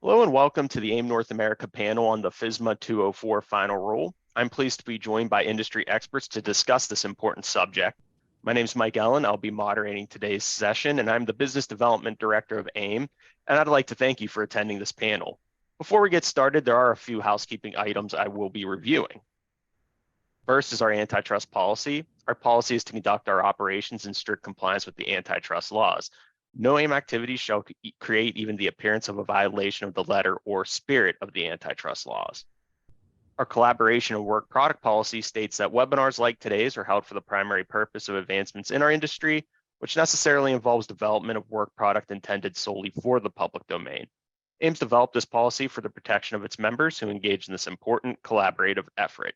Hello and welcome to the AIM North America panel on the FSMA 204 Final Rule. I'm pleased to be joined by industry experts to discuss this important subject. My name is Mike Ellen. I'll be moderating today's session, and I'm the Business Development Director of AIM, and I'd like to thank you for attending this panel. Before we get started, there are a few housekeeping items I will be reviewing. First is our antitrust policy. Our policy is to conduct our operations in strict compliance with the antitrust laws. No AIM activity shall create even the appearance of a violation of the letter or spirit of the antitrust laws. Our collaboration and work product policy states that webinars like today's are held for the primary purpose of advancements in our industry, which necessarily involves development of work product intended solely for the public domain. AIM's developed this policy for the protection of its members who engage in this important collaborative effort.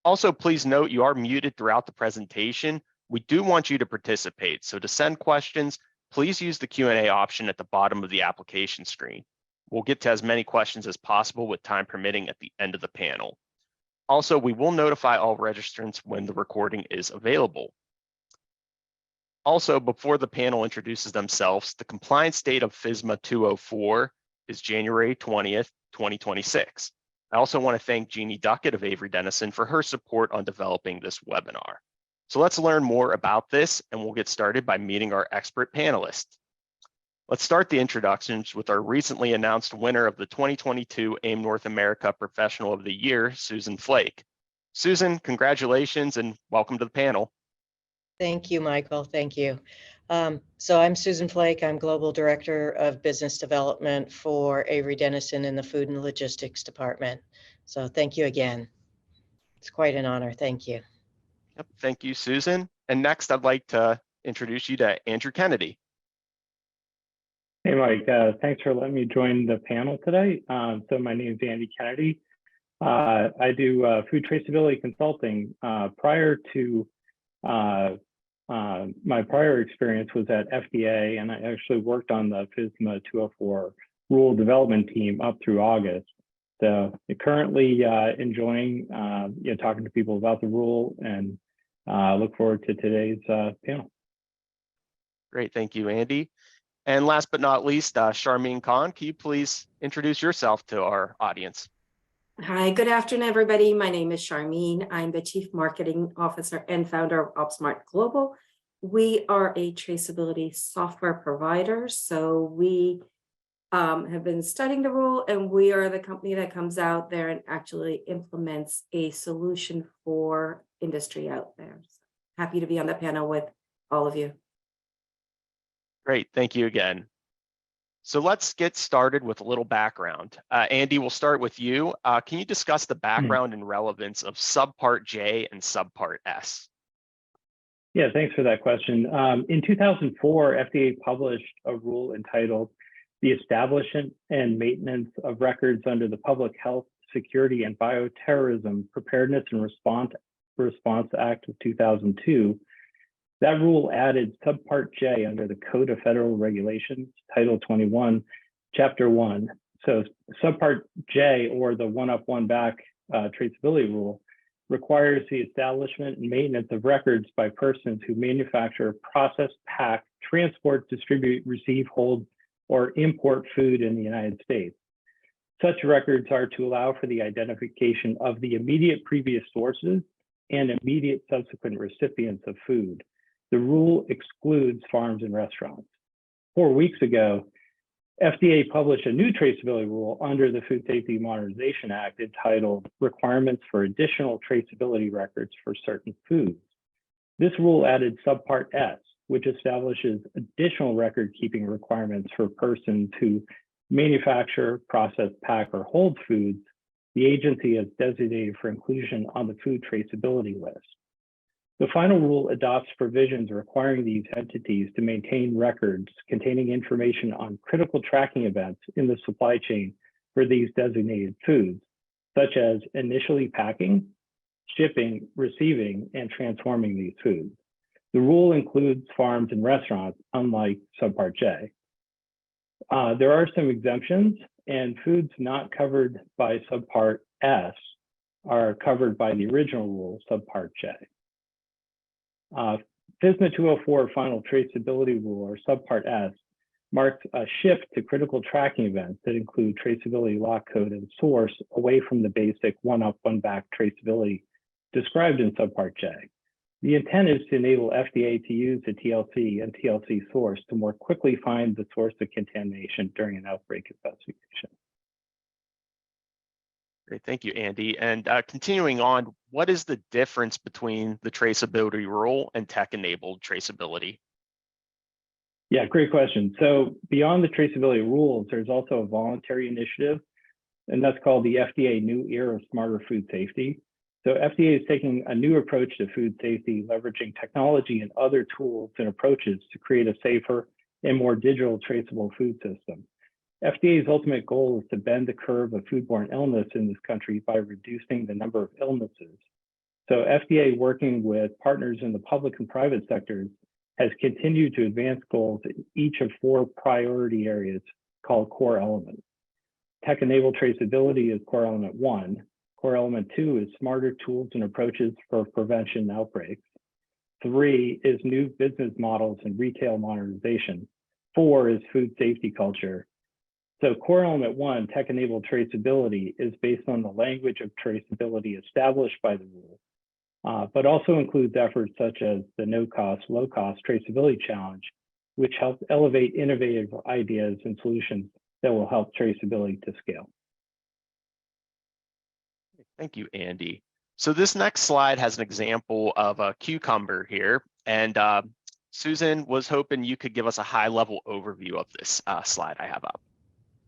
Also, please note you are muted throughout the presentation. We do want you to participate, so to send questions, please use the Q&A option at the bottom of the application screen. We'll get to as many questions as possible with time permitting at the end of the panel. Also, we will notify all registrants when the recording is available. Also, before the panel introduces themselves, the compliance date of FSMA 204 is January 20th, 2026. I also want to thank Jeannie Duckett of Avery Dennison for her support on developing this webinar. So let's learn more about this, and we'll get started by meeting our expert panelists. Let's start the introductions with our recently announced winner of the 2022 AIM North America Professional of the Year, Susan Flake. Susan, congratulations and welcome to the panel. Thank you, Michael. Thank you. So I'm Susan Flake. I'm Global Director of Business Development for Avery Dennison in the Food and Logistics Department. So thank you again. It's quite an honor. Thank you. Yep, thank you, Susan. And next, I'd like to introduce you to Andrew Kennedy. Hey, Mike. Thanks for letting me join the panel today. So my name is Andy Kennedy. I do food traceability consulting. Prior to my prior experience was at FDA, and I actually worked on the FSMA 204 rule development team up through August. So currently enjoying talking to people about the rule, and look forward to today's panel. Great, thank you, Andy. And last but not least, Sharmeen Khan, can you please introduce yourself to our audience? Hi, good afternoon, everybody. My name is Sharmeen. I'm the Chief Marketing Officer and founder of OpsSmart Global. We are a traceability software provider. So we have been studying the rule, and we are the company that comes out there and actually implements a solution for industry out there. So happy to be on the panel with all of you. Great, thank you again. So let's get started with a little background. Andy, we'll start with you. Can you discuss the background and relevance of Subpart J and Subpart S? Yeah, thanks for that question. In 2004, FDA published a rule entitled The Establishment and Maintenance of Records under the Public Health, Security, and Bioterrorism Preparedness and Response Act of 2002. That rule added Subpart J under the Code of Federal Regulations, Title 21, Chapter 1. So Subpart J, or the one up, one back traceability rule, requires the establishment and maintenance of records by persons who manufacture, process, pack, transport, distribute, receive, hold, or import food in the United States. Such records are to allow for the identification of the immediate previous sources and immediate subsequent recipients of food. The rule excludes farms and restaurants. 4 weeks ago, FDA published a new traceability rule under the Food Safety Modernization Act entitled Requirements for Additional Traceability Records for Certain Foods. This rule added Subpart S, which establishes additional record-keeping requirements for persons who manufacture, process, pack, or hold foods the agency has designated for inclusion on the food traceability list. The final rule adopts provisions requiring these entities to maintain records containing information on critical tracking events in the supply chain for these designated foods, such as initially packing, shipping, receiving, and transforming these foods. The rule includes farms and restaurants, unlike Subpart J. There are some exemptions, and foods not covered by Subpart S are covered by the original rule, Subpart J. FSMA 204 Final Traceability Rule, or Subpart S, marks a shift to critical tracking events that include traceability, lock code, and source away from the basic one up, one back traceability described in subpart J. The intent is to enable FDA to use the TLC and TLC source to more quickly find the source of contamination during an outbreak investigation. Great, thank you, Andy. And continuing on, what is the difference between the traceability rule and tech-enabled traceability? Yeah, great question. So beyond the traceability rules, there's also a voluntary initiative, and that's called the FDA New Era of Smarter Food Safety. So FDA is taking a new approach to food safety, leveraging technology and other tools and approaches to create a safer and more digital traceable food system. FDA's ultimate goal is to bend the curve of foodborne illness in this country by reducing the number of illnesses. So FDA, working with partners in the public and private sectors, has continued to advance goals in each of 4 priority areas called core elements. Tech-enabled traceability is core element 1. Core element 2 is smarter tools and approaches for prevention outbreaks. 3 is new business models and retail modernization. 4 is food safety culture. So core element 1, tech-enabled traceability, is based on the language of traceability established by the rule, but also includes efforts such as the no-cost, low-cost traceability challenge, which helps elevate innovative ideas and solutions that will help traceability to scale. Thank you, Andy. So this next slide has an example of a cucumber here, and Susan was hoping you could give us a high-level overview of this slide I have up.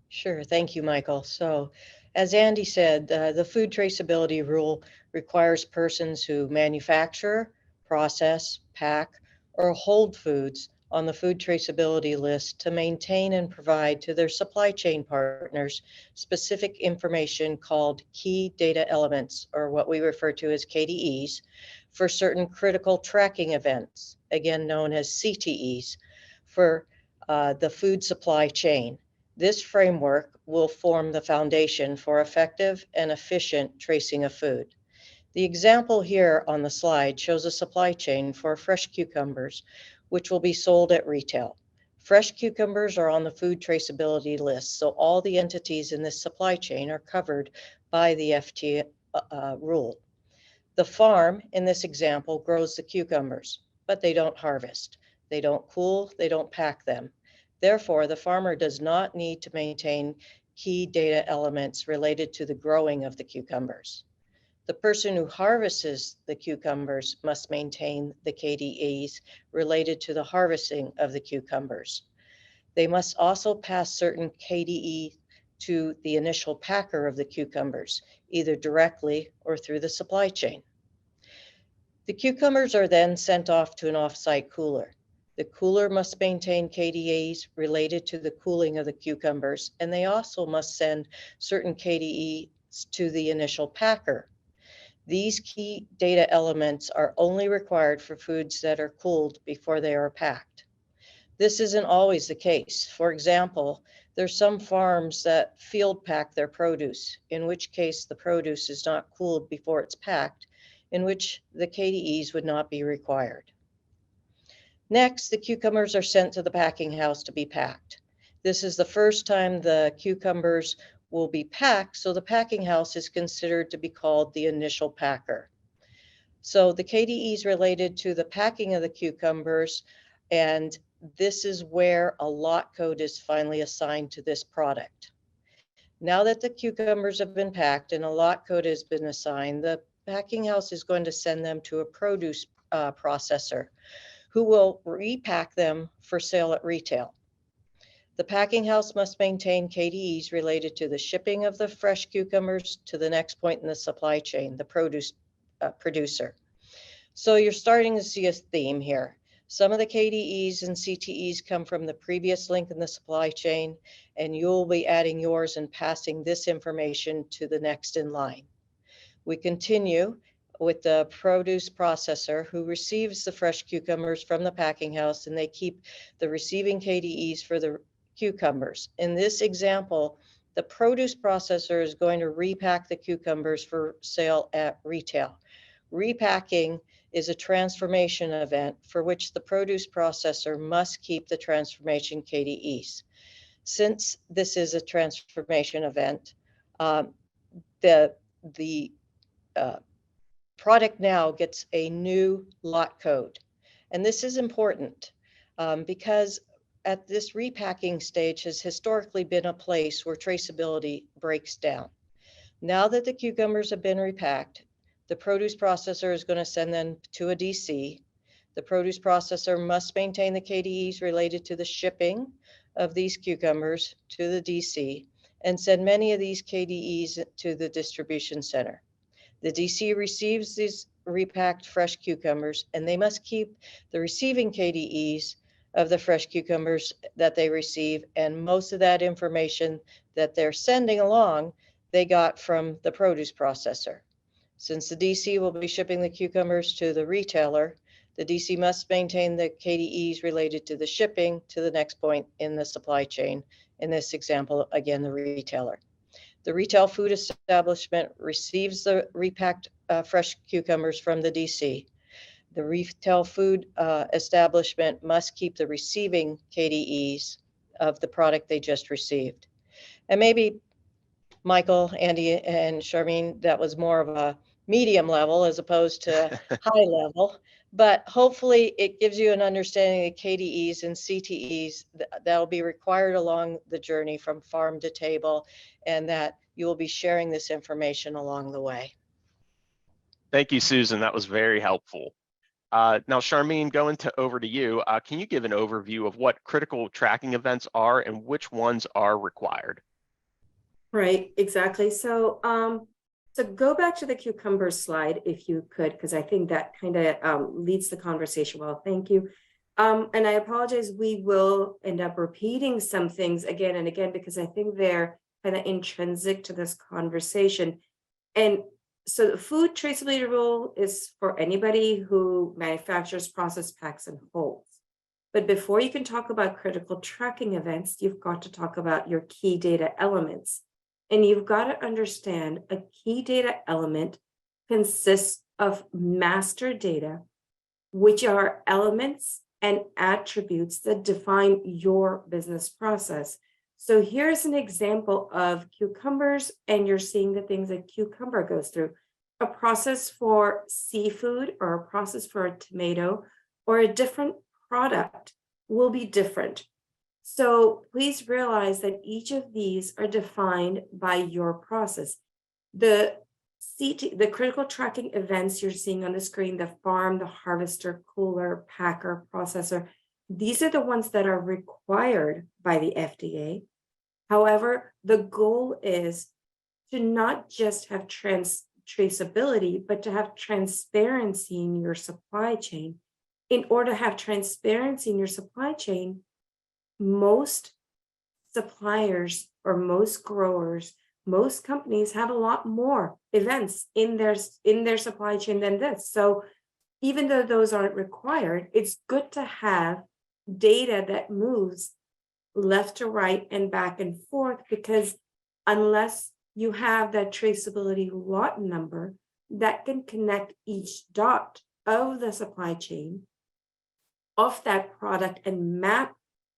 Sure, thank you, Michael. So as Andy said, the food traceability rule requires persons who manufacture, process, pack, or hold foods on the food traceability list to maintain and provide to their supply chain partners specific information called key data elements, or what we refer to as KDEs, for certain critical tracking events, again known as CTEs, for the food supply chain. This framework will form the foundation for effective and efficient tracing of food. The example here on the slide shows a supply chain for fresh cucumbers, which will be sold at retail. Fresh cucumbers are on the food traceability list, so all the entities in this supply chain are covered by the FT rule. The farm in this example grows the cucumbers, but they don't harvest. They don't cool, they don't pack them. Therefore, the farmer does not need to maintain key data elements related to the growing of the cucumbers. The person who harvests the cucumbers must maintain the KDEs related to the harvesting of the cucumbers. They must also pass certain KDE to the initial packer of the cucumbers, either directly or through the supply chain. The cucumbers are then sent off to an off-site cooler. The cooler must maintain KDEs related to the cooling of the cucumbers, and they also must send certain KDEs to the initial packer. These key data elements are only required for foods that are cooled before they are packed. This isn't always the case. For example, there's some farms that field pack their produce, in which case the produce is not cooled before it's packed, in which the KDEs would not be required. Next, the cucumbers are sent to the packing house to be packed. This is the first time the cucumbers will be packed, so the packing house is considered to be called the initial packer. So the KDEs related to the packing of the cucumbers, and this is where a lot code is finally assigned to this product. Now that the cucumbers have been packed and a lot code has been assigned, the packing house is going to send them to a produce processor, who will repack them for sale at retail. The packing house must maintain KDEs related to the shipping of the fresh cucumbers to the next point in the supply chain, the produce producer. So you're starting to see a theme here. Some of the KDEs and CTEs come from the previous link in the supply chain, and you'll be adding yours and passing this information to the next in line. We continue with the produce processor, who receives the fresh cucumbers from the packing house, and they keep the receiving KDEs for the cucumbers. In this example, the produce processor is going to repack the cucumbers for sale at retail. Repacking is a transformation event for which the produce processor must keep the transformation KDEs. Since this is a transformation event, the product now gets a new lot code. And this is important because at this repacking stage has historically been a place where traceability breaks down. Now that the cucumbers have been repacked, the produce processor is going to send them to a DC. The produce processor must maintain the KDEs related to the shipping of these cucumbers to the DC and send many of these KDEs to the distribution center. The DC receives these repacked fresh cucumbers, and they must keep the receiving KDEs of the fresh cucumbers that they receive, and most of that information that they're sending along, they got from the produce processor. Since the DC will be shipping the cucumbers to the retailer, the DC must maintain the KDEs related to the shipping to the next point in the supply chain. In this example, again, the retailer. The retail food establishment receives the repacked fresh cucumbers from the DC. The retail food establishment must keep the receiving KDEs of the product they just received. And maybe Michael, Andy, and Sharmeen, that was more of a medium level as opposed to high level, but hopefully it gives you an understanding of KDEs and CTEs that will be required along the journey from farm to table, and that you will be sharing this information along the way. Thank you, Susan. That was very helpful. Now, Sharmeen, over to you. Can you give an overview of what critical tracking events are and which ones are required? Right, exactly. So go back to the cucumber slide if you could, because I think that kind of leads the conversation well. Thank you. And I apologize, we will end up repeating some things again and again because I think they're kind of intrinsic to this conversation. And so the food traceability rule is for anybody who manufactures, process, packs, and holds. But before you can talk about critical tracking events, you've got to talk about your key data elements. And you've got to understand a key data element consists of master data, which are elements and attributes that define your business process. So here's an example of cucumbers, and you're seeing the things that cucumber goes through. A process for seafood or a process for a tomato or a different product will be different. So please realize that each of these are defined by your process. The critical tracking events you're seeing on the screen, the farm, the harvester, cooler, packer, processor, these are the ones that are required by the FDA. However, the goal is to not just have traceability, but to have transparency in your supply chain. In order to have transparency in your supply chain, most suppliers or most growers, most companies have a lot more events in their supply chain than this. So even though those aren't required, it's good to have data that moves left to right and back and forth, because unless you have that traceability lot number that can connect each dot of the supply chain of that product and map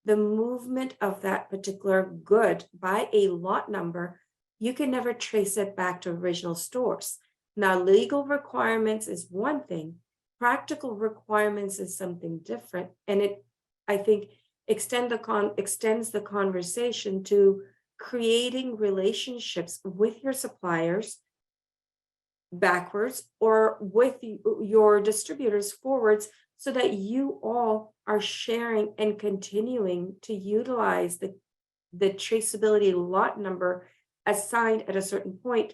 the movement of that particular good by a lot number, you can never trace it back to original source. Now, legal requirements is one thing, practical requirements is something different, and it, I think, extends the conversation to creating relationships with your suppliers backwards or with your distributors forwards, so that you all are sharing and continuing to utilize the traceability lot number assigned at a certain point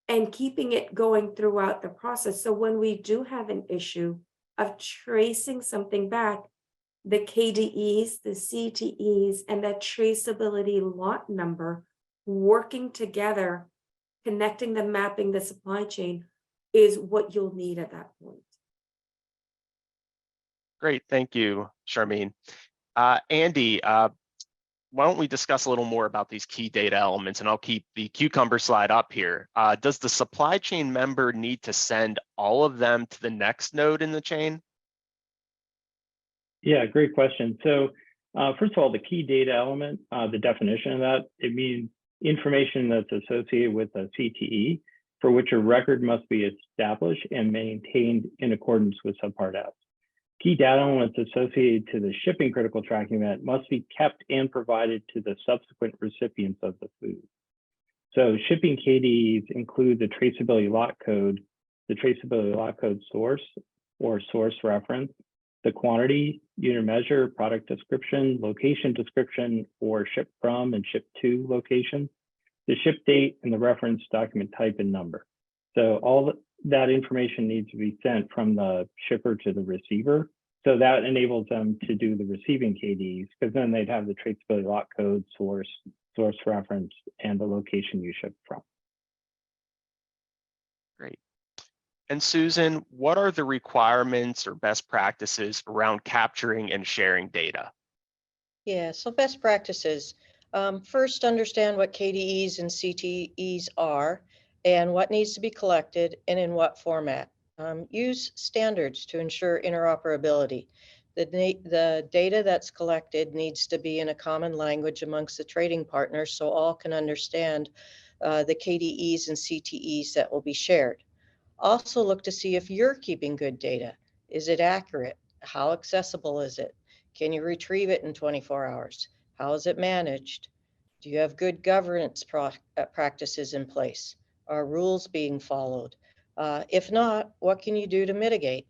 and keeping it going throughout the process. So when we do have an issue of tracing something back, the KDEs, the CTEs, and that traceability lot number working together, connecting the mapping, the supply chain is what you'll need at that point. Great, thank you, Sharmeen. Andy, why don't we discuss a little more about these key data elements, and I'll keep the cucumber slide up here. Does the supply chain member need to send all of them to the next node in the chain? Yeah, great question. So first of all, the key data element, the definition of that, it means information that's associated with a CTE for which a record must be established and maintained in accordance with subpart F. Key data elements associated to the shipping critical tracking event must be kept and provided to the subsequent recipients of the food. So shipping KDEs include the traceability lot code, the traceability lot code source or source reference, the quantity, unit measure, product description, location description, or ship from and ship to location, the ship date, and the reference document type and number. So all that information needs to be sent from the shipper to the receiver. So that enables them to do the receiving KDs, because then they'd have the traceability lot code, source reference, and the location you ship from. Great. And Susan, what are the requirements or best practices around capturing and sharing data? Yeah, so best practices. First, understand what KDEs and CTEs are and what needs to be collected and in what format. Use standards to ensure interoperability. The data that's collected needs to be in a common language amongst the trading partners so all can understand the KDEs and CTEs that will be shared. Also look to see if you're keeping good data. Is it accurate? How accessible is it? Can you retrieve it in 24 hours? How is it managed? Do you have good governance practices in place? Are rules being followed? If not, what can you do to mitigate?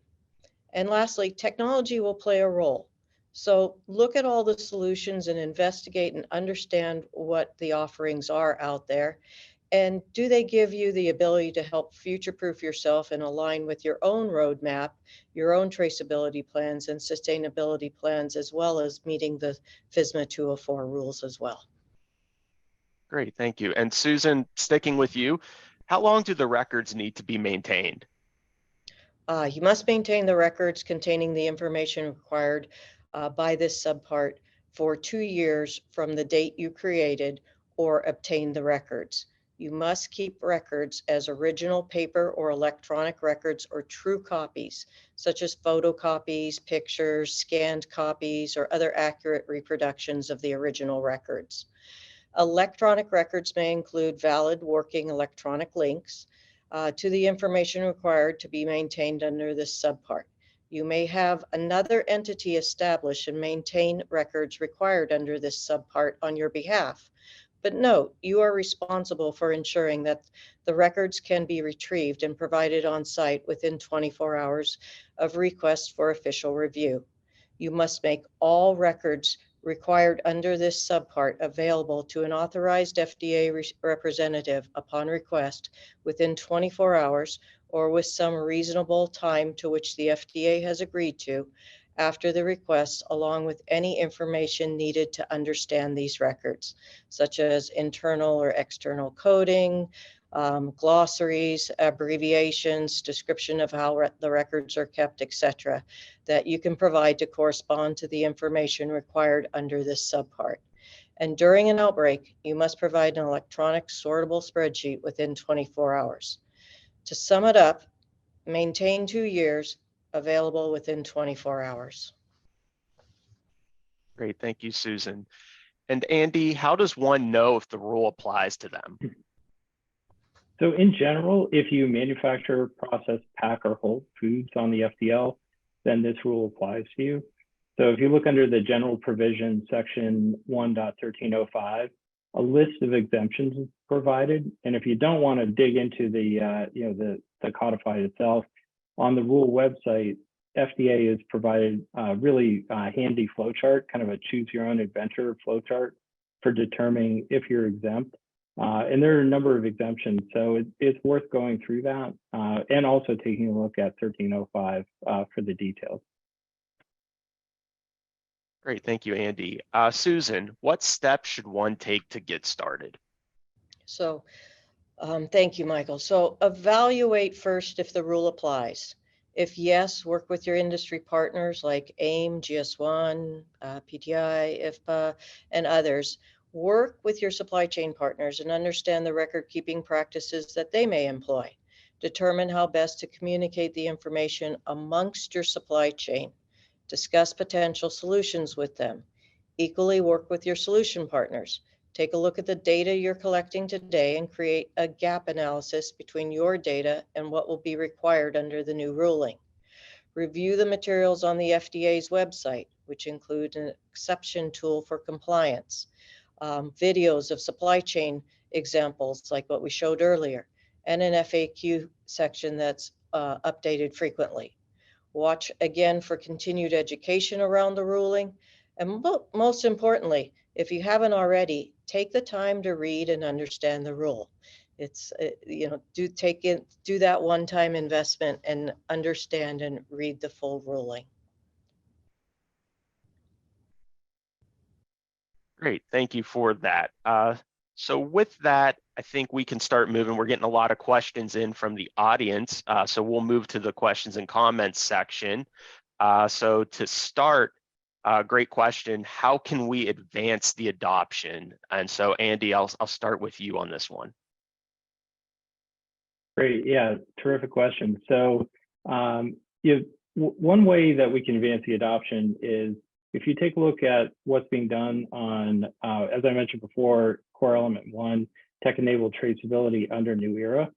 And lastly, technology will play a role. So look at all the solutions and investigate and understand what the offerings are out there. And do they give you the ability to help future-proof yourself and align with your own roadmap, your own traceability plans and sustainability plans, as well as meeting the FSMA 204 rules as well? Great, thank you. And Susan, sticking with you, how long do the records need to be maintained? You must maintain the records containing the information required by this subpart for 2 years from the date you created or obtained the records. You must keep records as original paper or electronic records or true copies, such as photocopies, pictures, scanned copies, or other accurate reproductions of the original records. Electronic records may include valid working electronic links to the information required to be maintained under this subpart. You may have another entity establish and maintain records required under this subpart on your behalf. But note, you are responsible for ensuring that the records can be retrieved and provided on site within 24 hours of request for official review. You must make all records required under this subpart available to an authorized FDA representative upon request within 24 hours or with some reasonable time to which the FDA has agreed to after the request, along with any information needed to understand these records, such as internal or external coding, glossaries, abbreviations, description of how the records are kept, etc., that you can provide to correspond to the information required under this subpart. And during an outbreak, you must provide an electronic sortable spreadsheet within 24 hours. To sum it up, maintain 2 years, available within 24 hours. Great, thank you, Susan. And Andy, how does one know if the rule applies to them? So in general, if you manufacture, process, pack, or hold foods on the FDL, then this rule applies to you. So if you look under the general provision, section 1.1305, a list of exemptions is provided. And if you don't want to dig into the codified itself, on the rule website, FDA has provided a really handy flowchart, kind of a choose your own adventure flowchart for determining if you're exempt. And there are a number of exemptions, so it's worth going through that and also taking a look at 1305 for the details. Great, thank you, Andy. Susan, what steps should one take to get started? So thank you, Michael. So evaluate first if the rule applies. If yes, work with your industry partners like AIM, GS1, PTI, IFPA, and others. Work with your supply chain partners and understand the record keeping practices that they may employ. Determine how best to communicate the information amongst your supply chain. Discuss potential solutions with them. Equally work with your solution partners. Take a look at the data you're collecting today and create a gap analysis between your data and what will be required under the new ruling. Review the materials on the FDA's website, which include an exception tool for compliance, videos of supply chain examples like what we showed earlier, and an FAQ section that's updated frequently. Watch again for continued education around the ruling. And most importantly, if you haven't already, take the time to read and understand the rule. It's, do that one-time investment and understand and read the full ruling. Great, thank you for that. So with that, I think we can start moving. We're getting a lot of questions in from the audience, so we'll move to the questions and comments section. So to start, great question. How can we advance the adoption? And so Andy, I'll start with you on this one. Great, yeah, terrific question. So one way that we can advance the adoption is if you take a look at what's being done on, as I mentioned before, Core Element 1, tech-enabled traceability under New Era,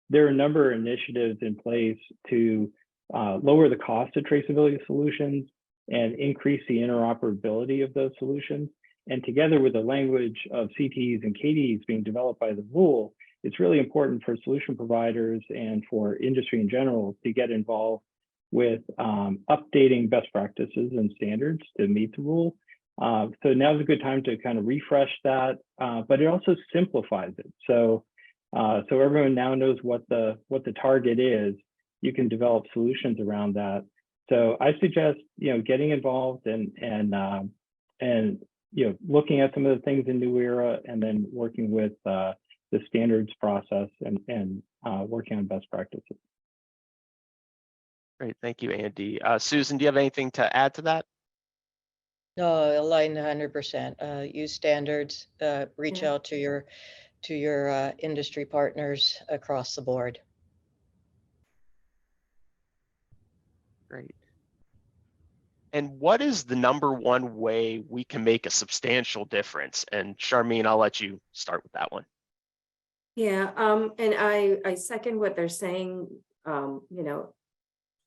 there are a number of initiatives in place to lower the cost of traceability solutions and increase the interoperability of those solutions. And together with the language of CTEs and KDEs being developed by the rule, it's really important for solution providers and for industry in general to get involved with updating best practices and standards to meet the rule. So now's a good time to kind of refresh that, but it also simplifies it. So everyone now knows what the target is. You can develop solutions around that. So I suggest getting involved and looking at some of the things in New Era, and then working with the standards process and working on best practices. Great, thank you, Andy. Susan, do you have anything to add to that? No, aligned 100%. Use standards, reach out to your industry partners across the board. Great. And what is the #1 way we can make a substantial difference? And Sharmeen, I'll let you start with that one. Yeah, and I second what they're saying.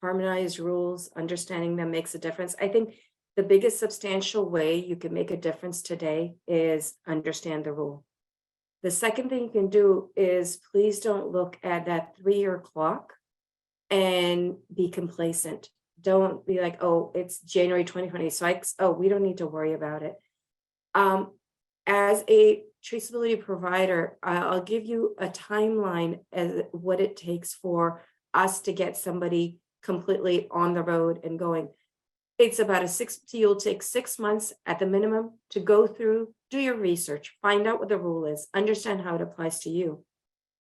Harmonized rules, understanding them makes a difference. I think the biggest substantial way you can make a difference today is understand the rule. The second thing you can do is please don't look at that 3-year clock and be complacent. Don't be like, oh, it's January 2026. Oh, we don't need to worry about it. As a traceability provider, I'll give you a timeline as what it takes for us to get somebody completely on the road and going. It's about you'll take 6 months at the minimum to go through, do your research, find out what the rule is, understand how it applies to you,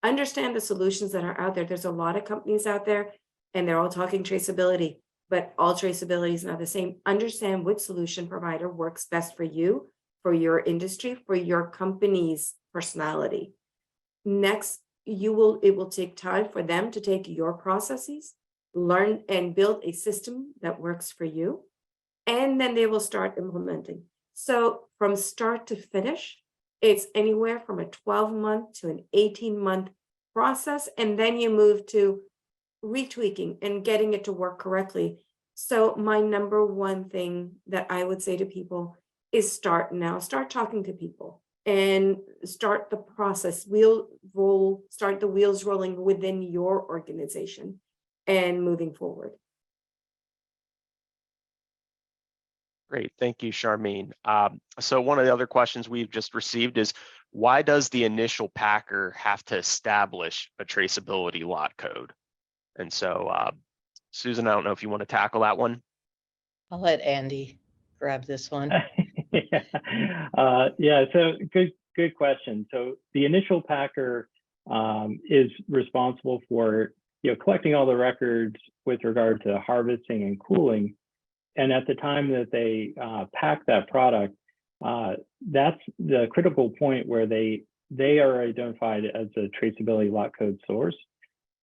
understand the solutions that are out there. There's a lot of companies out there and they're all talking traceability, but all traceability is not the same. Understand which solution provider works best for you, for your industry, for your company's personality. Next, it will take time for them to take your processes, learn and build a system that works for you, and then they will start implementing. So from start to finish, it's anywhere from a 12-month to an 18-month process, and then you move to retweaking and getting it to work correctly. So my #1 thing that I would say to people is start now. Start talking to people and start the process. Start the wheels rolling within your organization and moving forward. Great, thank you, Sharmeen. So one of the other questions we've just received is, why does the initial packer have to establish a traceability lot code? And so, Susan, I don't know if you want to tackle that one. I'll let Andy grab this one. So good question. So the initial packer is responsible for collecting all the records with regard to harvesting and cooling. And at the time that they pack that product, that's the critical point where they are identified as a traceability lot code source.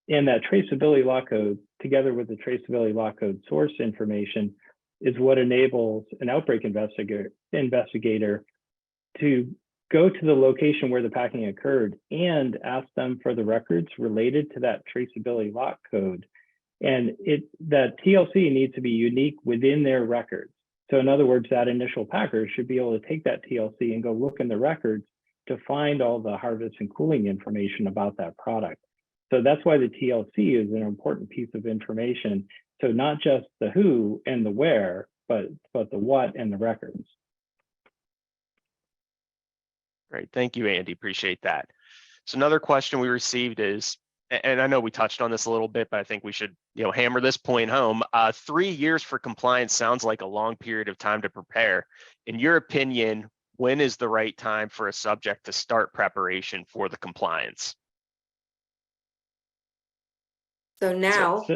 And that traceability lot code, together with the traceability lot code source information, is what enables an outbreak investigator to go to the location where the packing occurred and ask them for the records related to that traceability lot code. And that TLC needs to be unique within their records. So in other words, that initial packer should be able to take that TLC and go look in the records to find all the harvest and cooling information about that product. So that's why the TLC is an important piece of information. So not just the who and the where, but the what and the records. Great, thank you, Andy, appreciate that. So another question we received is, and I know we touched on this a little bit, but I think we should hammer this point home. 3 years for compliance sounds like a long period of time to prepare. In your opinion, when is the right time for a subject to start preparation for the compliance? So now,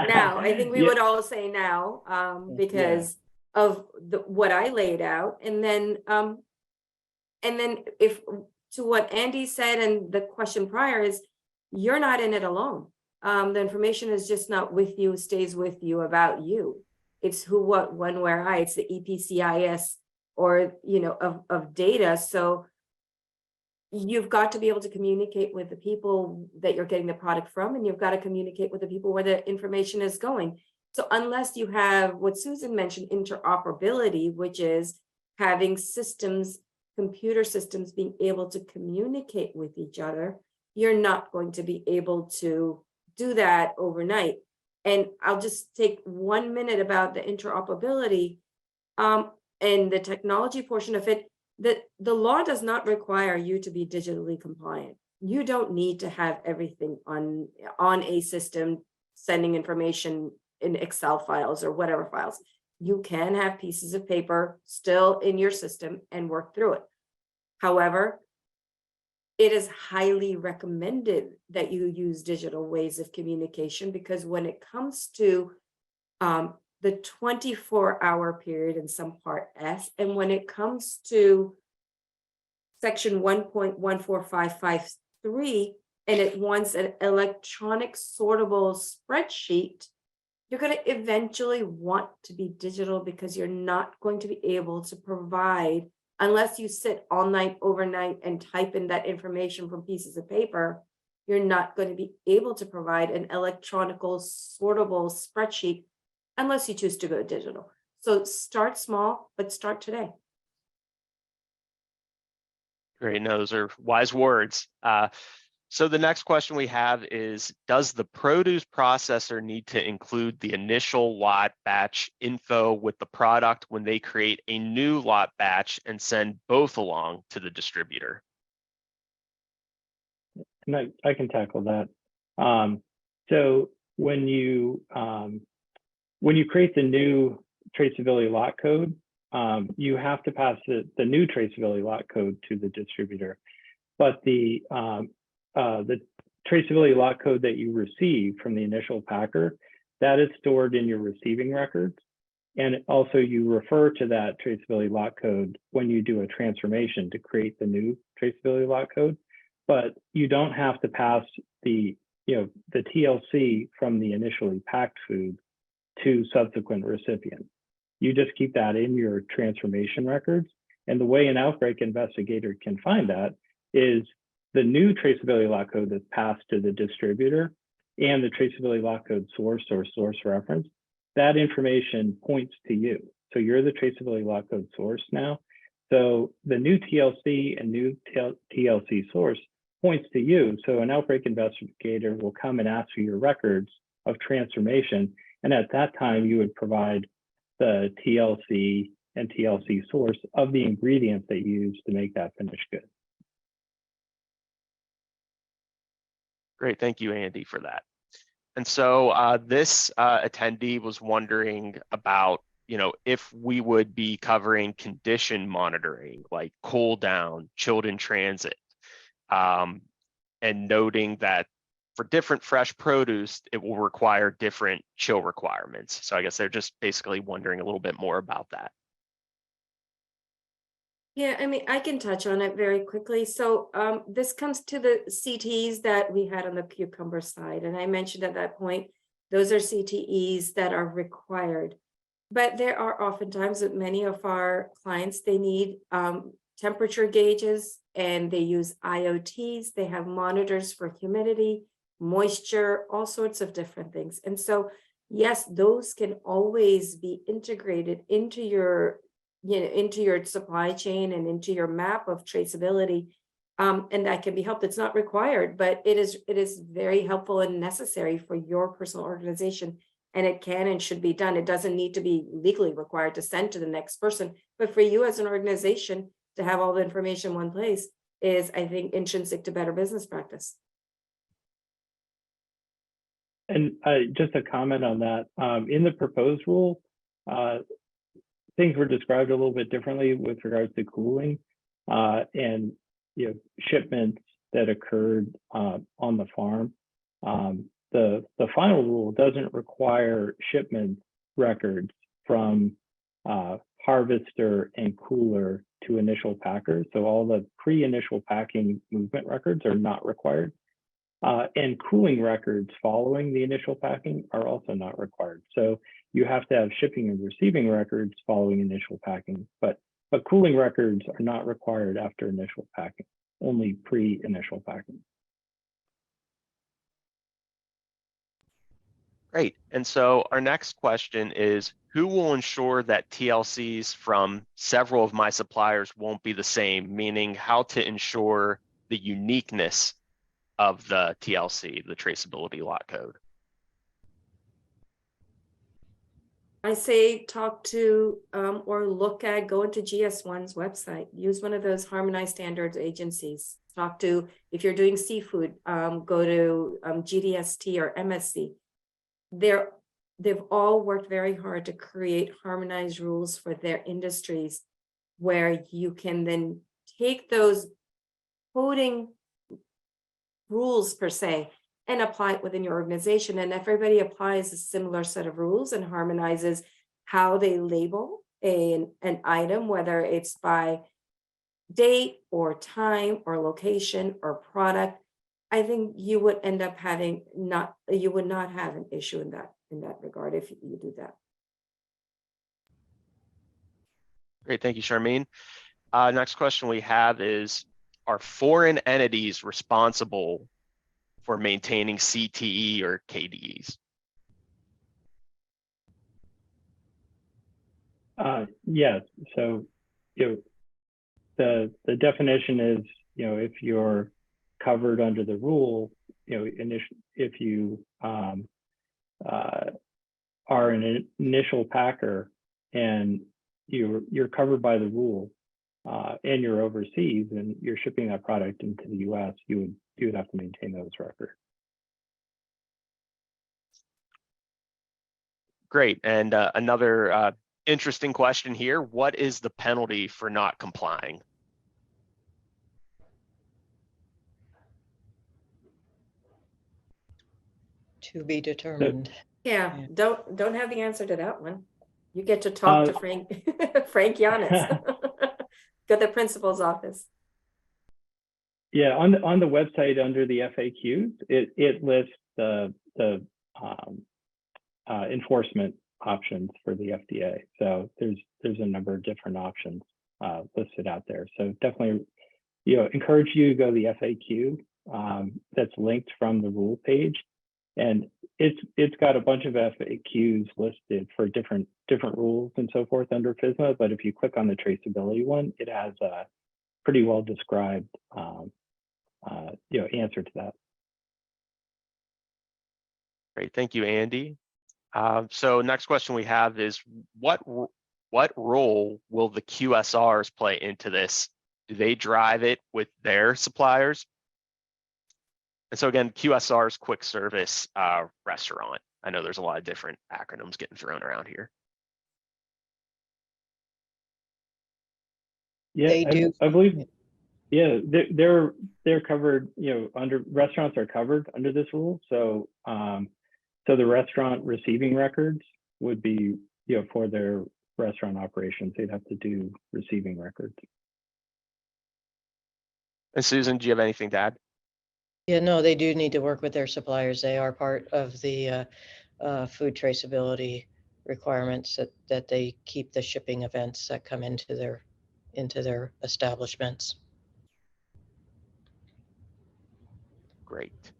now, I think we would all say now, because of what I laid out. And then if to what Andy said, and the question prior is, you're not in it alone. The information is just not with you, stays with you about you. It's who, what, when, where, I. It's the EPCIS or, of data. So you've got to be able to communicate with the people that you're getting the product from, and you've got to communicate with the people where the information is going. So unless you have what Susan mentioned, interoperability, which is having systems, computer systems being able to communicate with each other, you're not going to be able to do that overnight. And I'll just take 1 minute about the interoperability and the technology portion of it. The law does not require you to be digitally compliant. You don't need to have everything on a system sending information in Excel files or whatever files. You can have pieces of paper still in your system and work through it. However, it is highly recommended that you use digital ways of communication, because when it comes to the 24-hour period in some part S, and when it comes to section 1.14553, and it wants an electronic sortable spreadsheet, you're going to eventually want to be digital, because you're not going to be able to provide, unless you sit all night, overnight, and type in that information from pieces of paper, you're not going to be able to provide an electronical sortable spreadsheet unless you choose to go digital. So start small, but start today. Great, no, those are wise words. So the next question we have is, does the produce processor need to include the initial lot batch info with the product when they create a new lot batch and send both along to the distributor? And I can tackle that. So when you create the new traceability lot code, you have to pass the new traceability lot code to the distributor. But the traceability lot code that you receive from the initial packer, that is stored in your receiving records. And also you refer to that traceability lot code when you do a transformation to create the new traceability lot code. But you don't have to pass the TLC from the initially packed food to subsequent recipients. You just keep that in your transformation records. And the way an outbreak investigator can find that is the new traceability lot code that's passed to the distributor and the traceability lot code source or source reference. That information points to you. So you're the traceability lot code source now. So the new TLC and new TLC source points to you. So an outbreak investigator will come and ask for your records of transformation. And at that time, you would provide the TLC and TLC source of the ingredients that you use to make that finished good. Great, thank you, Andy, for that. And so this attendee was wondering about, if we would be covering condition monitoring, like cool down, chilled in transit, and noting that for different fresh produce, it will require different chill requirements. So I guess they're just basically wondering a little bit more about that. Yeah, I mean, I can touch on it very quickly. So this comes to the CTEs that we had on the cucumber side. And I mentioned at that point, those are CTEs that are required. But there are oftentimes that many of our clients, they need temperature gauges and they use IoTs. They have monitors for humidity, moisture, all sorts of different things. And so, yes, those can always be integrated into your into your supply chain and into your map of traceability, and that can be helped. It's not required, but it is very helpful and necessary for your personal organization, and it can and should be done. It doesn't need to be legally required to send to the next person, but for you as an organization to have all the information in one place is, I think, intrinsic to better business practice. And just a comment on that, in the proposed rule, things were described a little bit differently with regards to cooling and shipments that occurred on the farm. The final rule doesn't require shipment records from harvester and cooler to initial packers. So all the pre-initial packing movement records are not required. And cooling records following the initial packing are also not required. So you have to have shipping and receiving records following initial packing, but cooling records are not required after initial packing, only pre-initial packing. Great. And so our next question is, who will ensure that TLCs from several of my suppliers won't be the same, meaning how to ensure the uniqueness of the TLC, the traceability lot code? I say talk to or look at, go into GS1's website, use one of those harmonized standards agencies. Talk to, if you're doing seafood, go to GDST or MSC. They've all worked very hard to create harmonized rules for their industries, where you can then take those coding rules per se and apply it within your organization. And everybody applies a similar set of rules and harmonizes how they label an item, whether it's by date or time or location or product, I think you would end up having you would not have an issue in that regard if you do that. Great, thank you, Sharmeen. Next question we have is, are foreign entities responsible for maintaining CTE or KDEs? Yes. So, the definition is, if you're covered under the rule, if you are an initial packer and you're covered by the rule, and you're overseas and you're shipping that product into the U.S., you would have to maintain those records. Great. And another interesting question here: what is the penalty for not complying? To be determined. Yeah, don't have the answer to that one. You get to talk to Frank Yanis. Go to the principal's office. Yeah, on the website under the FAQs, it lists the enforcement options for the FDA. So there's a number of different options listed out there. So definitely, encourage you to go to the FAQ that's linked from the rule page, and it's got a bunch of FAQs listed for different rules and so forth under FSMA. But if you click on the traceability one, it has a pretty well described answer to that. Great, thank you, Andy. So next question we have is, what role will the QSRs play into this? Do they drive it with their suppliers? And so again, QSR's quick service restaurant. I know there's a lot of different acronyms getting thrown around here. Yeah, They do. I believe Yeah, they're covered. Under restaurants are covered under this rule. So so the restaurant receiving records would be for their restaurant operations. They'd have to do receiving records. And Susan, do you have anything to add? Yeah, no, they do need to work with their suppliers. They are part of the food traceability requirements that they keep the shipping events that come into their establishments. Great.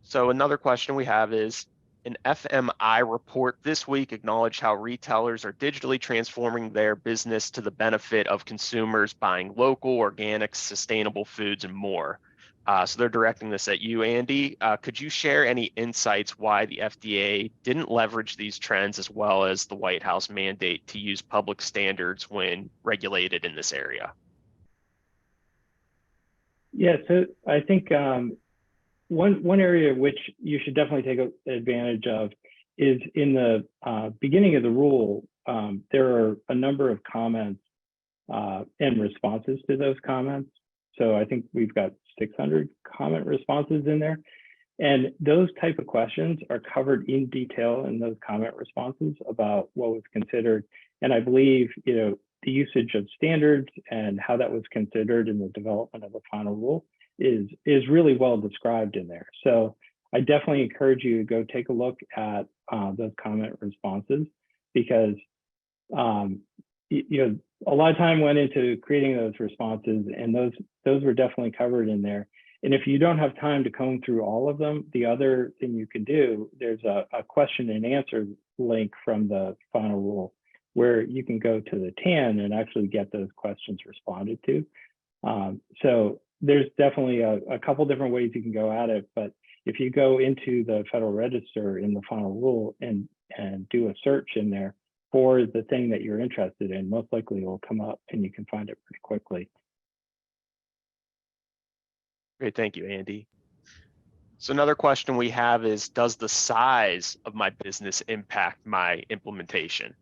So another question we have is, an FMI report this week acknowledged how retailers are digitally transforming their business to the benefit of consumers buying local, organic, sustainable foods and more. So they're directing this at you, Andy. Could you share any insights why the FDA didn't leverage these trends as well as the White House mandate to use public standards when regulated in this area? Yeah, so I think one area which you should definitely take advantage of is in the beginning of the rule. There are a number of comments and responses to those comments. So I think we've got 600 comment responses in there. And those type of questions are covered in detail in those comment responses about what was considered. And I believe, the usage of standards and how that was considered in the development of the final rule is really well described in there. So I definitely encourage you to go take a look at those comment responses, because a lot of time went into creating those responses, and those were definitely covered in there. And if you don't have time to comb through all of them, the other thing you can do, there's a question and answer link from the final rule where you can go to the TAN and actually get those questions responded to. So there's definitely a couple different ways you can go at it, but if you go into the Federal Register in the final rule and do a search in there for the thing that you're interested in, most likely it will come up and you can find it pretty quickly. Great, thank you, Andy. So another question we have is, does the size of my business impact my implementation?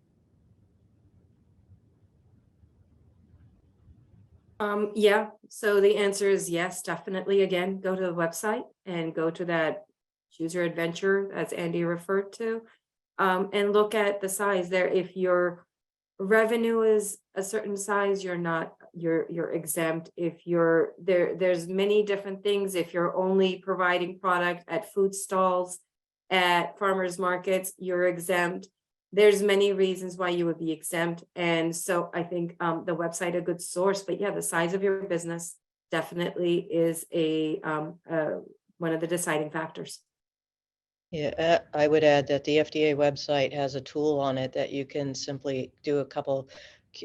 Yeah, so the answer is yes, definitely. Again, go to the website and go to that choose your adventure, as Andy referred to, and look at the size there. If your revenue is a certain size, you're exempt. If there's many different things. If you're only providing product at food stalls, at farmers markets, you're exempt. There's many reasons why you would be exempt. And so I think the website a good source, but yeah, the size of your business definitely is one of the deciding factors. Yeah, I would add that the FDA website has a tool on it that you can simply do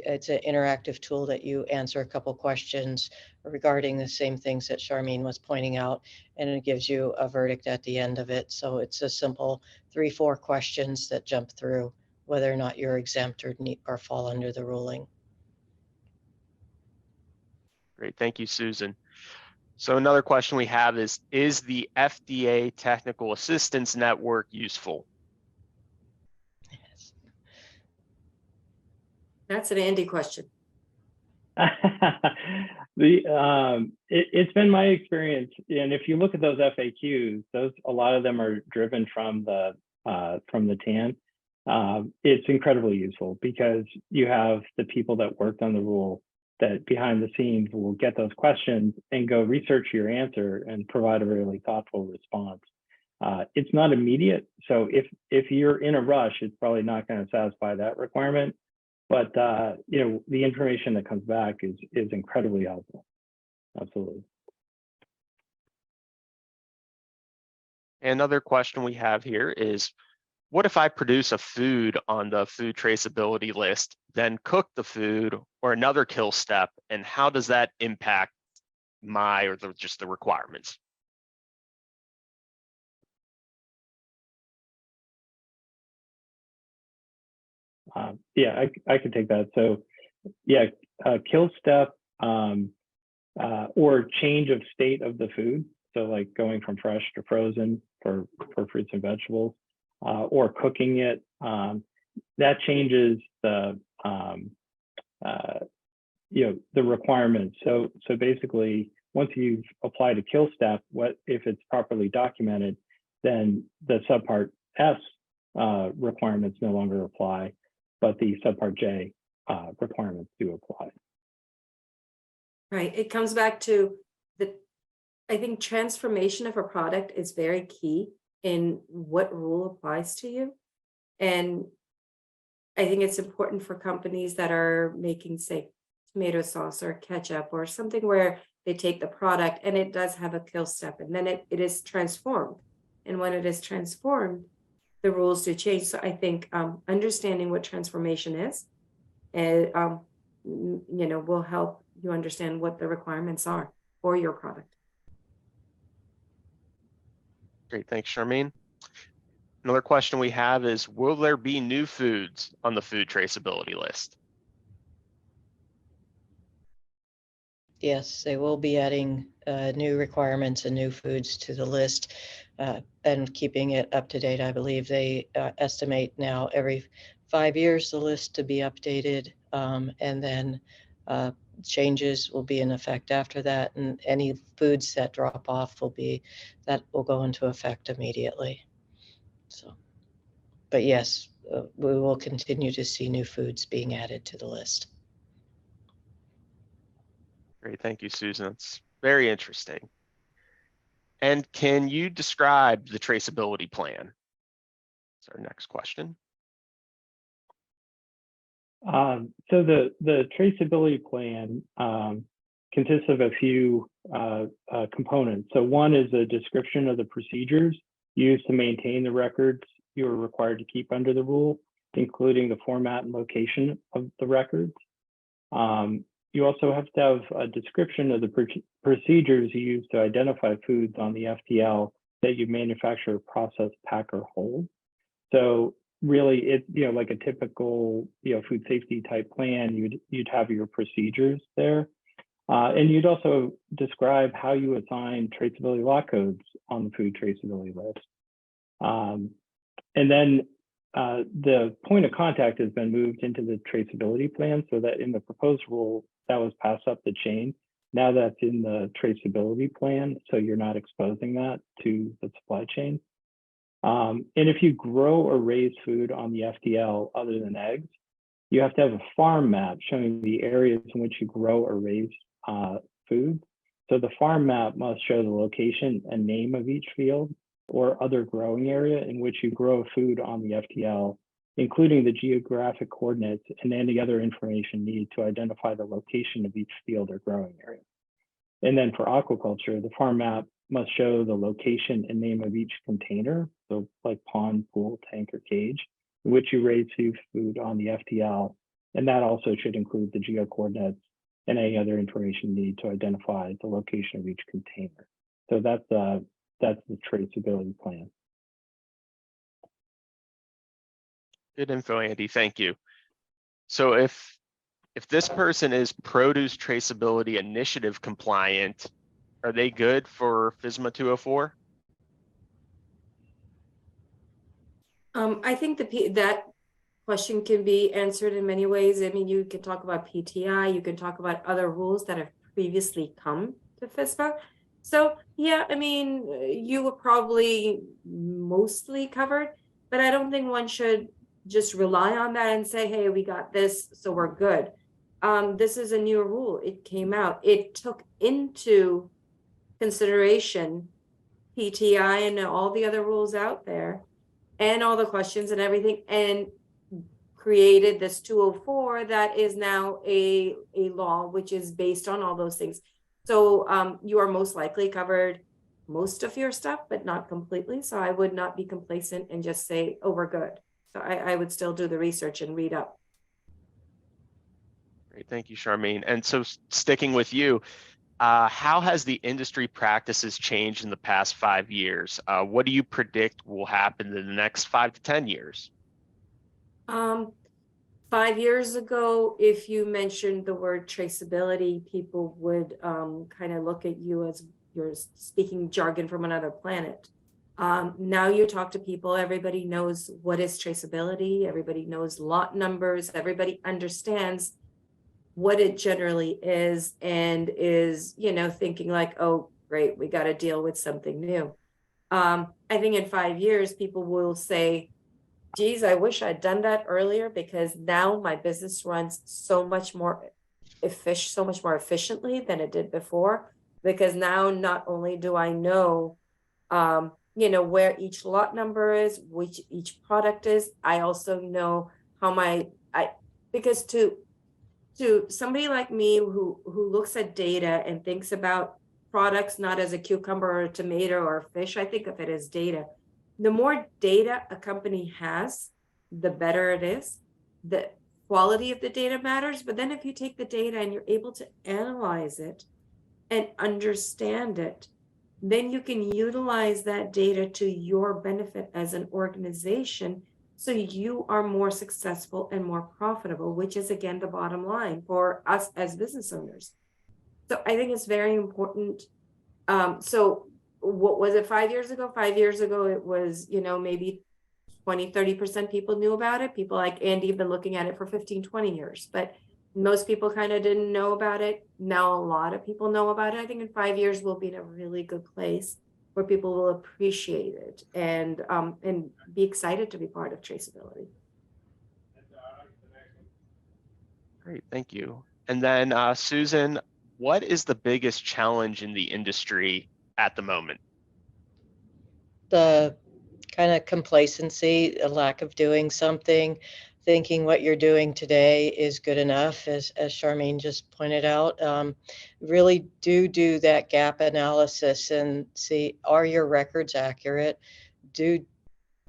it's an interactive tool that you answer a couple questions regarding the same things that Sharmeen was pointing out, and it gives you a verdict at the end of it. So it's a simple 3-4 questions that jump through whether or not you're exempt or fall under the ruling. Great, thank you, Susan. So another question we have is the FDA Technical Assistance Network useful? Yes. That's an Andy question. It's been my experience, and if you look at those FAQs, a lot of them are driven from the TAN. It's incredibly useful because you have the people that worked on the rule that behind the scenes will get those questions and go research your answer and provide a really thoughtful response. It's not immediate, so if you're in a rush, it's probably not going to satisfy that requirement. But the information that comes back is incredibly helpful. Absolutely. Another question we have here is, what if I produce a food on the food traceability list, then cook the food or another kill step, and how does that impact just the requirements? Yeah, I could take that. So yeah, kill step or change of state of the food. So like going from fresh to frozen for fruits and vegetables, or cooking it, that changes the the requirements. So basically, once you've applied a kill step, if it's properly documented, then the subpart S requirements no longer apply, but the subpart J requirements do apply. Right. It comes back to I think transformation of a product is very key in what rule applies to you. And I think it's important for companies that are making, say, tomato sauce or ketchup or something where they take the product and it does have a kill step and then it is transformed. And when it is transformed, the rules do change. So I think understanding what transformation is, will help you understand what the requirements are for your product. Great, thanks, Sharmeen. Another question we have is, will there be new foods on the food traceability list? Yes, they will be adding new requirements and new foods to the list and keeping it up to date. I believe they estimate now every 5 years the list to be updated, and then changes will be in effect after that, and any foods that drop off will go into effect immediately. So, but yes, we will continue to see new foods being added to the list. Great, thank you, Susan. It's very interesting. And can you describe the traceability plan? That's our next question. So the traceability plan consists of a few components. So one is a description of the procedures used to maintain the records you are required to keep under the rule, including the format and location of the records. You also have to have a description of the procedures you use to identify foods on the FTL that you manufacture, process, pack, or hold. So really, it's like a typical food safety type plan. You'd have your procedures there, and you'd also describe how you assign traceability lot codes on the food traceability list. And then the point of contact has been moved into the traceability plan, so that in the proposed rule that was passed up the chain. Now that's in the traceability plan, so you're not exposing that to the supply chain. And if you grow or raise food on the FTL other than eggs, you have to have a farm map showing the areas in which you grow or raise food. So the farm map must show the location and name of each field or other growing area in which you grow food on the FTL, including the geographic coordinates and any other information needed to identify the location of each field or growing area. And then for aquaculture, the farm map must show the location and name of each container, so like pond, pool, tank, or cage, in which you raise seafood on the FTL. And that also should include the geo coordinates and any other information needed to identify the location of each container. So that's the traceability plan. Good info, Andy. Thank you. So if this person is Produce Traceability Initiative compliant, are they good for FSMA 204? I think that question can be answered in many ways. I mean, you can talk about PTI, you can talk about other rules that have previously come to FSMA. So yeah, I mean, you were probably mostly covered, but I don't think one should just rely on that and say, hey, we got this, so we're good. This is a new rule. It came out. It took into consideration PTI and all the other rules out there and all the questions and everything, and created this 204 that is now a law which is based on all those things. So you are most likely covered most of your stuff, but not completely. So I would not be complacent and just say, oh, we're good. So I would still do the research and read up. Great, thank you, Sharmeen. And so sticking with you, how has the industry practices changed in the past 5 years? What do you predict will happen in the next 5 to 10 years? 5 years ago, if you mentioned the word traceability, people would kind of look at you as you're speaking jargon from another planet. Now you talk to people, everybody knows what is traceability, everybody knows lot numbers, everybody understands what it generally is, and is, thinking like, oh, great, we got to deal with something new. I think in 5 years, people will say, geez, I wish I'd done that earlier, because now my business runs so much more efficiently than it did before. Because now not only do I know, where each lot number is, which each product is, I also know how because to somebody like me who looks at data and thinks about products not as a cucumber or a tomato or a fish, I think of it as data. The more data a company has, the better it is. The quality of the data matters, but then if you take the data and you're able to analyze it and understand it, then you can utilize that data to your benefit as an organization, so you are more successful and more profitable, which is, again, the bottom line for us as business owners. So I think it's very important. So what was it 5 years ago? 5 years ago, it was, maybe 20-30% people knew about it. People like Andy have been looking at it for 15-20 years, but most people kind of didn't know about it. Now a lot of people know about it. I think in 5 years we'll be in a really good place where people will appreciate it and be excited to be part of traceability. Great, thank you. And then Susan, what is the biggest challenge in the industry at the moment? The kind of complacency, a lack of doing something, thinking what you're doing today is good enough, as Sharmeen just pointed out. Really do that gap analysis and see, are your records accurate? Do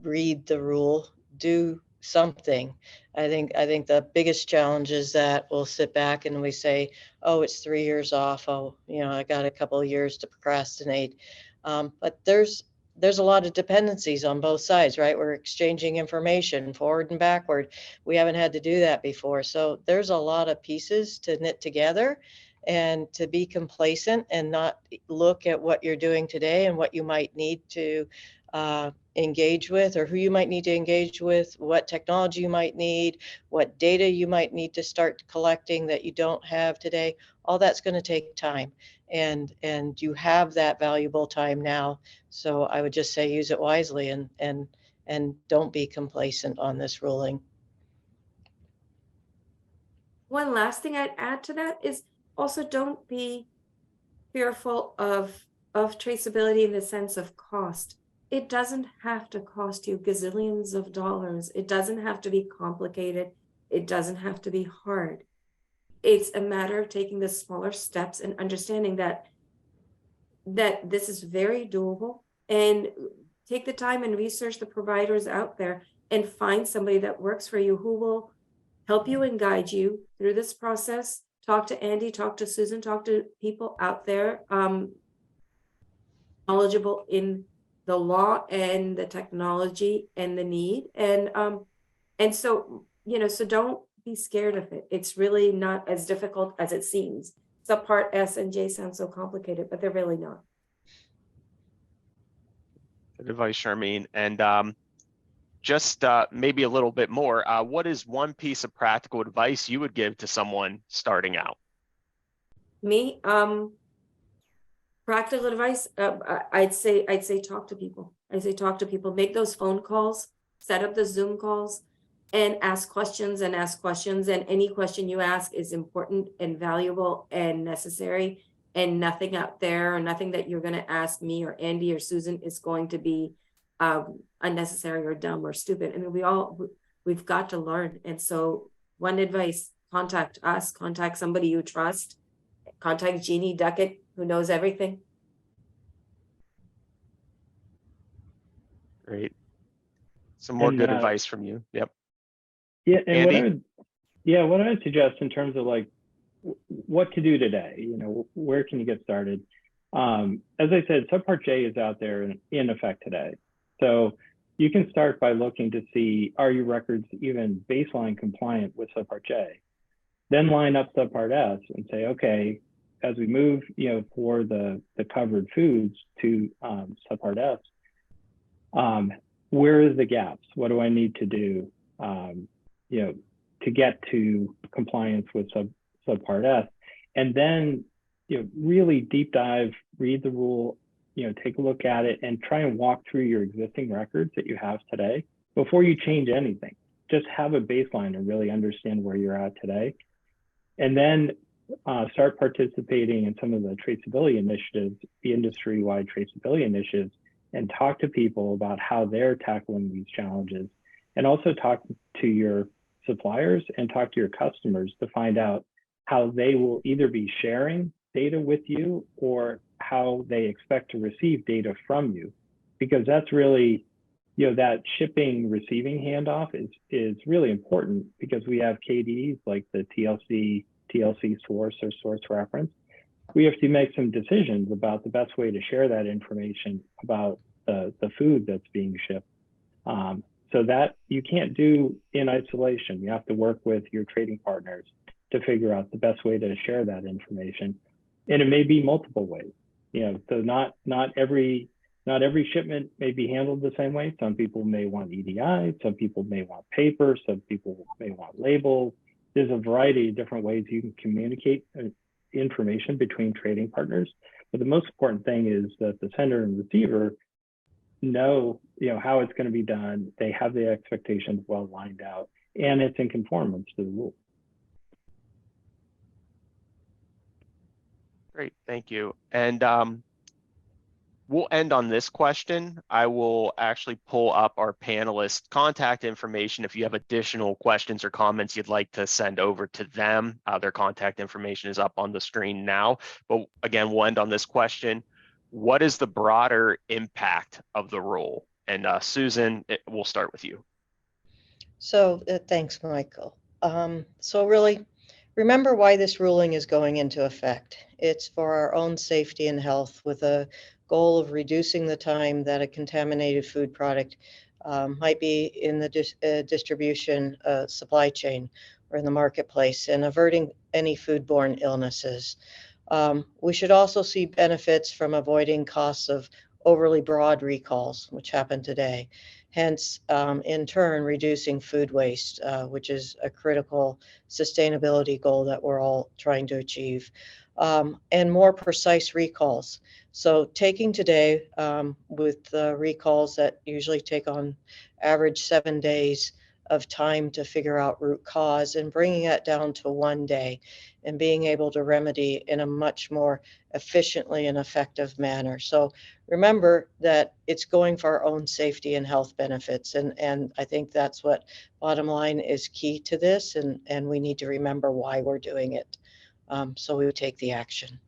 read the rule, do something. I think the biggest challenge is that we'll sit back and we say, oh, it's 3 years off. Oh, I got a couple of years to procrastinate. But there's a lot of dependencies on both sides, right? We're exchanging information forward and backward. We haven't had to do that before. So there's a lot of pieces to knit together, and to be complacent and not look at what you're doing today and what you might need to engage with, or who you might need to engage with, what technology you might need, what data you might need to start collecting that you don't have today. All that's going to take time, and you have that valuable time now. So I would just say use it wisely, and don't be complacent on this ruling. One last thing I'd add to that is also don't be fearful of traceability in the sense of cost. It doesn't have to cost you gazillions of dollars. It doesn't have to be complicated. It doesn't have to be hard. It's a matter of taking the smaller steps and understanding that this is very doable, and take the time and research the providers out there and find somebody that works for you who will help you and guide you through this process. Talk to Andy, talk to Susan, talk to people out there knowledgeable in the law and the technology and the need. And so, so don't be scared of it. It's really not as difficult as it seems. Subpart S and J sound so complicated, but they're really not. Good advice, Sharmeen. And just maybe a little bit more, what is one piece of practical advice you would give to someone starting out? Me, practical advice, I'd say talk to people. Make those phone calls, set up the Zoom calls, and ask questions. And any question you ask is important and valuable and necessary. And nothing out there, or nothing that you're going to ask me or Andy or Susan is going to be unnecessary or dumb or stupid. I mean, we've got to learn. And so one advice, contact us, contact somebody you trust, contact Jeannie Duckett, who knows everything. Great. Some more good advice from you. Yep. Yeah. And Andy? what I would suggest in terms of like what to do today, where can you get started? As I said, Subpart J is out there in effect today. So you can start by looking to see, are your records even baseline compliant with Subpart J? Then line up Subpart S and say, okay, as we move, for the covered foods to Subpart S, where is the gaps? What do I need to do, to get to compliance with subpart S, and then really deep dive, read the rule, take a look at it, and try and walk through your existing records that you have today before you change anything. Just have a baseline and really understand where you're at today, and then start participating in some of the traceability initiatives, the industry-wide traceability initiatives, and talk to people about how they're tackling these challenges, and also talk to your suppliers and talk to your customers to find out how they will either be sharing data with you or how they expect to receive data from you, because that's really, that shipping receiving handoff is really important, because we have KDs like the TLC source or source reference. We have to make some decisions about the best way to share that information about the food that's being shipped. So that you can't do in isolation. You have to work with your trading partners to figure out the best way to share that information. And it may be multiple ways. So not every shipment may be handled the same way. Some people may want EDI, some people may want paper, some people may want labels. There's a variety of different ways you can communicate information between trading partners. But the most important thing is that the sender and receiver know, how it's going to be done. They have the expectations well lined out, and it's in conformance to the rule. Great, thank you. And we'll end on this question. I will actually pull up our panelists' contact information. If you have additional questions or comments you'd like to send over to them, their contact information is up on the screen now. But again, we'll end on this question. What is the broader impact of the rule? And Susan, we'll start with you. So thanks, Michael. So really, remember why this ruling is going into effect. It's for our own safety and health, with a goal of reducing the time that a contaminated food product might be in the distribution supply chain or in the marketplace, and averting any foodborne illnesses. We should also see benefits from avoiding costs of overly broad recalls, which happen today. Hence, in turn, reducing food waste, which is a critical sustainability goal that we're all trying to achieve, and more precise recalls. So taking today with recalls that usually take on average 7 days of time to figure out root cause, and bringing that down to 1 day, and being able to remedy in a much more efficiently and effective manner. So remember that it's going for our own safety and health benefits. And I think that's what bottom line is key to this. And we need to remember why we're doing it. So we would take the action.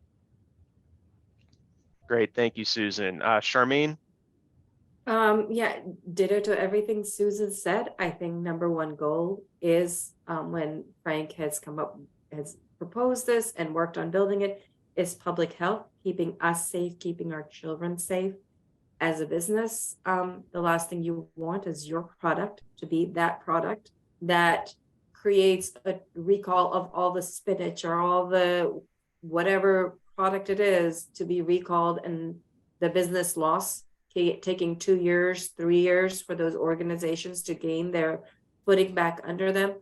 Great, thank you, Susan. Sharmeen? Yeah, ditto to everything Susan said. I think number one goal is when Frank has proposed this and worked on building it, is public health, keeping us safe, keeping our children safe. As a business, the last thing you want is your product to be that product that creates a recall of all the spinach or all the whatever product it is to be recalled, and the business loss taking 2 years, 3 years for those organizations to gain their footing back under them.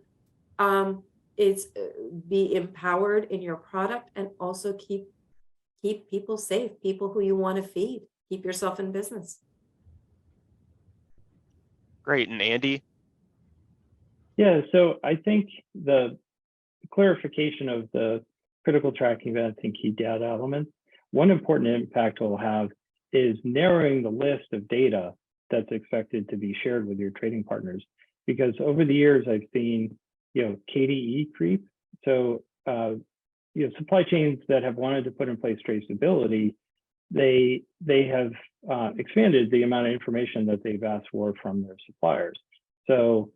It's be empowered in your product, and also keep people safe, people who you want to feed. Keep yourself in business. Great, and Andy? Yeah, so I think the clarification of the critical tracking events and key data elements, one important impact will have is narrowing the list of data that's expected to be shared with your trading partners. Because over the years, I've seen, KDE creep. So, supply chains that have wanted to put in place traceability, they have expanded the amount of information that they've asked for from their suppliers. So,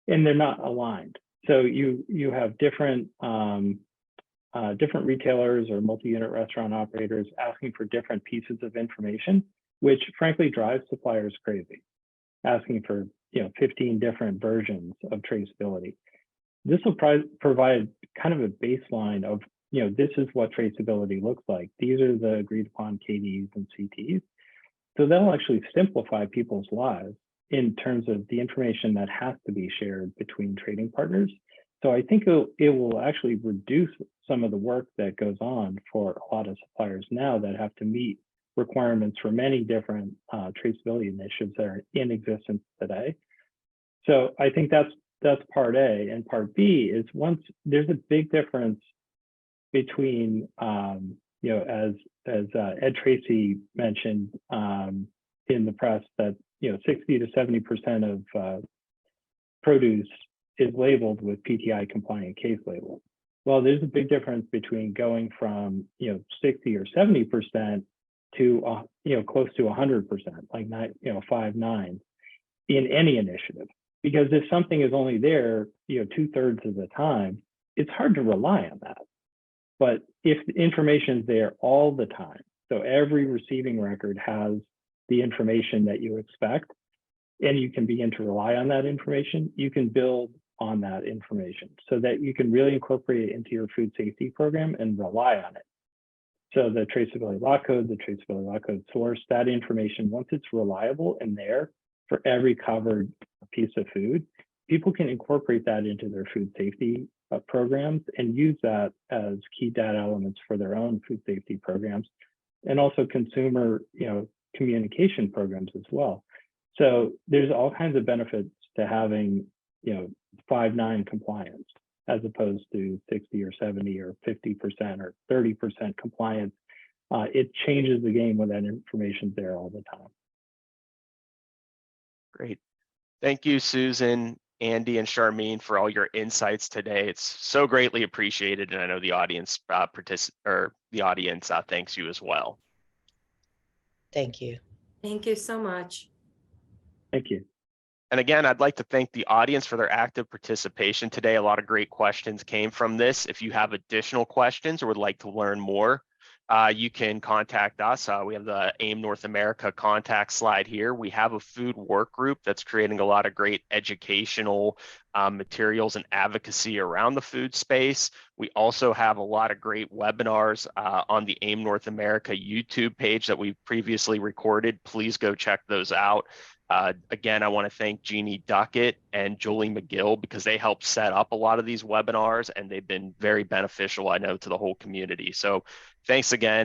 and they're not aligned. So you have different retailers or multi-unit restaurant operators asking for different pieces of information, which frankly drives suppliers crazy, asking for 15 different versions of traceability. This will provide kind of a baseline of this is what traceability looks like. These are the agreed upon KDs and CTs. So that'll actually simplify people's lives in terms of the information that has to be shared between trading partners. So I think it will actually reduce some of the work that goes on for a lot of suppliers now that have to meet requirements for many different traceability initiatives that are in existence today. So I think that's part A. And part B is once there's a big difference between, as Ed Tracy mentioned in the press, that 60 to 70% of produce is labeled with PTI compliant case label. Well, there's a big difference between going from 60 or 70% to close to 100%, like 5.9 in any initiative. Because if something is only there 2/3 of the time, it's hard to rely on that. But if the information is there all the time, so every receiving record has the information that you expect, and you can begin to rely on that information, you can build on that information so that you can really incorporate it into your food safety program and rely on it. So the traceability law code, the traceability law code source, that information, once it's reliable and there for every covered piece of food, people can incorporate that into their food safety programs and use that as key data elements for their own food safety programs, and also consumer communication programs as well. So there's all kinds of benefits to having 5.9 compliance as opposed to 60 or 70 or 50% or 30% compliance. It changes the game when that information's there all the time. Great. Thank you, Susan, Andy, and Sharmeen, for all your insights today. It's so greatly appreciated, and I know the audience thanks you as well. Thank you. Thank you so much. Thank you. And again, I'd like to thank the audience for their active participation today. A lot of great questions came from this. If you have additional questions or would like to learn more, you can contact us. We have the AIM North America contact slide here. We have a food work group that's creating a lot of great educational materials and advocacy around the food space. We also have a lot of great webinars on the AIM North America YouTube page that we've previously recorded. Please go check those out. Again, I want to thank Jeannie Duckett and Julie McGill because they helped set up a lot of these webinars and they've been very beneficial, I know, to the whole community. So thanks again.